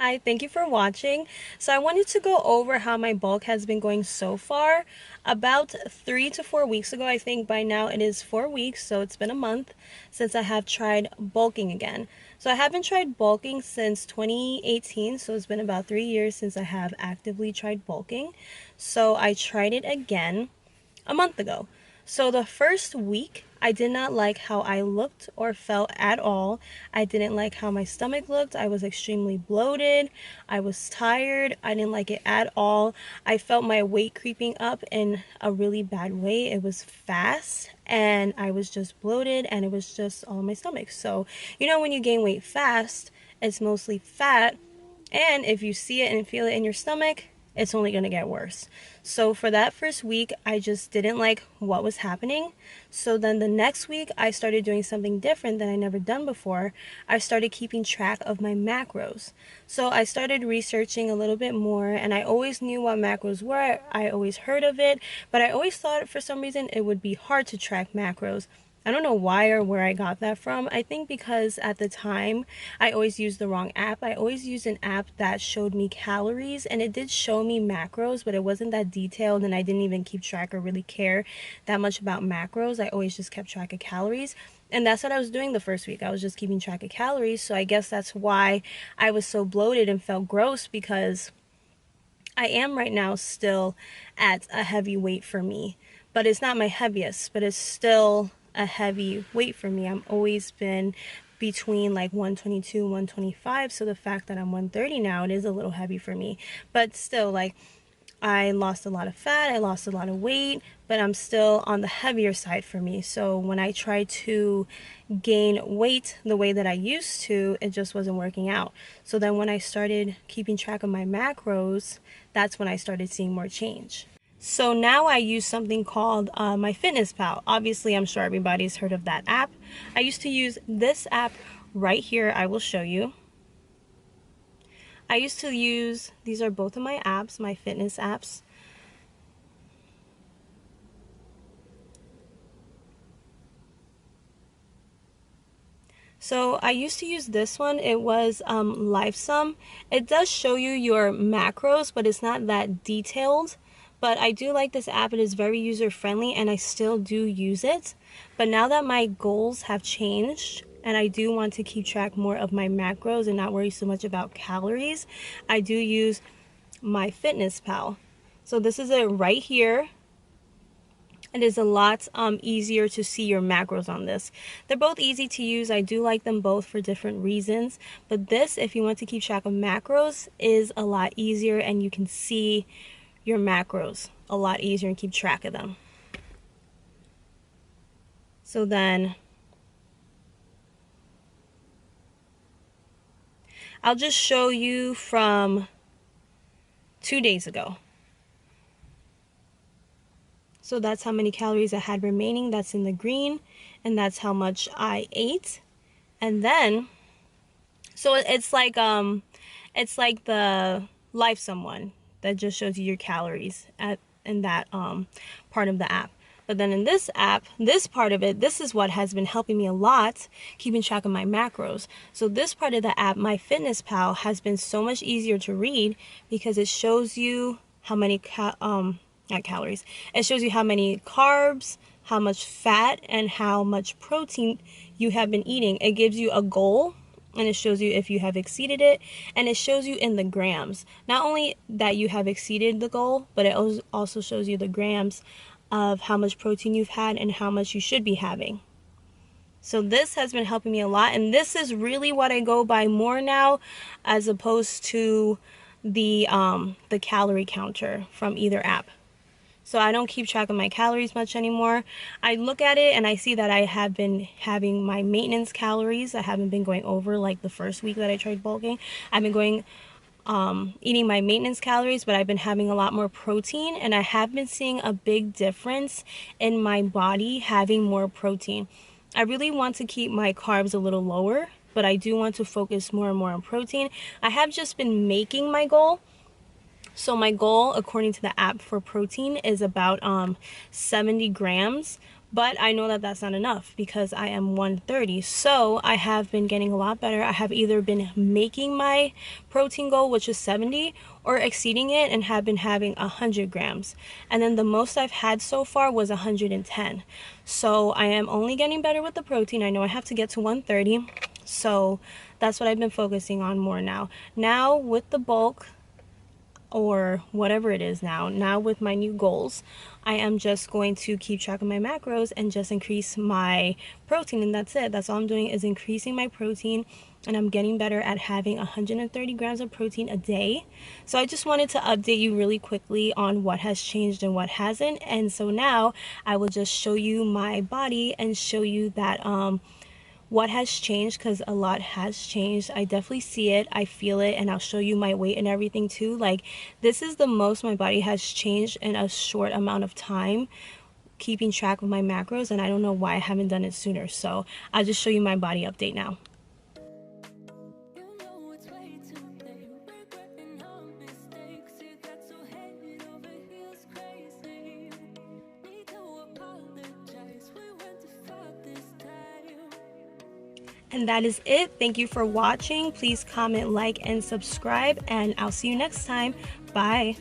Hi, thank you for watching. So I wanted to go over how my bulk has been going so far. About 3 to 4 weeks ago, I think by now it is 4 weeks, so it's been a month since I have tried bulking again. So I haven't tried bulking since 2018, so it's been about 3 years since I have actively tried bulking. So I tried it again a month ago. So the first week, I did not like how I looked or felt at all. I didn't like how my stomach looked. I was extremely bloated. I was tired. I didn't like it at all. I felt my weight creeping up in a really bad way. It was fast and I was just bloated and it was just all in my stomach. So, when you gain weight fast, it's mostly fat. And if you see it and feel it in your stomach, it's only going to get worse. So for that first week, I just didn't like what was happening. So then the next week, I started doing something different that I never done before. I started keeping track of my macros. So I started researching a little bit more, and I always knew what macros were. I always heard of it, but I always thought for some reason it would be hard to track macros. I don't know why or where I got that from. I think because at the time I always used the wrong app. I always used an app that showed me calories, and it did show me macros, but it wasn't that detailed, and I didn't even keep track or really care that much about macros. I always just kept track of calories. And that's what I was doing the first week. I was just keeping track of calories. So I guess that's why I was so bloated and felt gross, because I am right now still at a heavy weight for me, but it's not my heaviest, but it's still a heavy weight for me. I've always been between like 122, 125. So the fact that I'm 130 now, it is a little heavy for me, but still, like, I lost a lot of fat, I lost a lot of weight, but I'm still on the heavier side for me. So when I try to gain weight the way that I used to, it just wasn't working out. So then when I started keeping track of my macros, that's when I started seeing more change. So now I use something called MyFitnessPal. Obviously, I'm sure everybody's heard of that app. I used to use this app right here. I will show you. I used to use, these are both of my apps, my fitness apps. So I used to use this one. It was LiveSum. It does show you your macros, but it's not that detailed. But I do like this app. It is very user friendly and I still do use it. But now that my goals have changed and I do want to keep track more of my macros and not worry so much about calories, I do use MyFitnessPal. So this is it right here. It is a lot easier to see your macros on this. They're both easy to use. I do like them both for different reasons. But this, if you want to keep track of macros, is a lot easier and you can see your macros a lot easier and keep track of them. So then I'll just show you from 2 days ago. So that's how many calories I had remaining. That's in the green, and that's how much I ate. And then, so it's like the LiveSum one that just shows you your calories in that part of the app. But then in this app, this part of it, this is what has been helping me a lot, keeping track of my macros. So this part of the app, MyFitnessPal, has been so much easier to read because it shows you how many not calories. It shows you how many carbs, how much fat, and how much protein you have been eating. It gives you a goal, and it shows you if you have exceeded it, and it shows you in the grams. Not only that you have exceeded the goal, but it also shows you the grams of how much protein you've had and how much you should be having. So this has been helping me a lot, and this is really what I go by more now, as opposed to the calorie counter from either app. So I don't keep track of my calories much anymore. I look at it and I see that I have been having my maintenance calories. I haven't been going over like the first week that I tried bulking. I've been going eating my maintenance calories, but I've been having a lot more protein, and I have been seeing a big difference in my body having more protein. I really want to keep my carbs a little lower, but I do want to focus more and more on protein. I have just been making my goal. So my goal, according to the app, for protein is about 70 grams, But I know that that's not enough because I am 130. So I have been getting a lot better. I have either been making my protein goal, which is 70, or exceeding it and have been having 100 grams. And then the most I've had so far was 110. So I am only getting better with the protein. I know I have to get to 130. So that's what I've been focusing on more now. Now with the bulk, or whatever it is now with my new goals, I am just going to keep track of my macros and just increase my protein, and that's it. That's all I'm doing, is increasing my protein, and I'm getting better at having 130 grams of protein a day. So I just wanted to update you really quickly on what has changed and what hasn't. And so now I will just show you my body and show you that what has changed, because a lot has changed. I definitely see it, I feel it, and I'll show you my weight and everything too. Like, this is the most my body has changed in a short amount of time, keeping track of my macros, and I don't know why I haven't done it sooner. So I'll just show you my body update now. And that is it. Thank you for watching. Please comment, like, and subscribe, and I'll see you next time. Bye.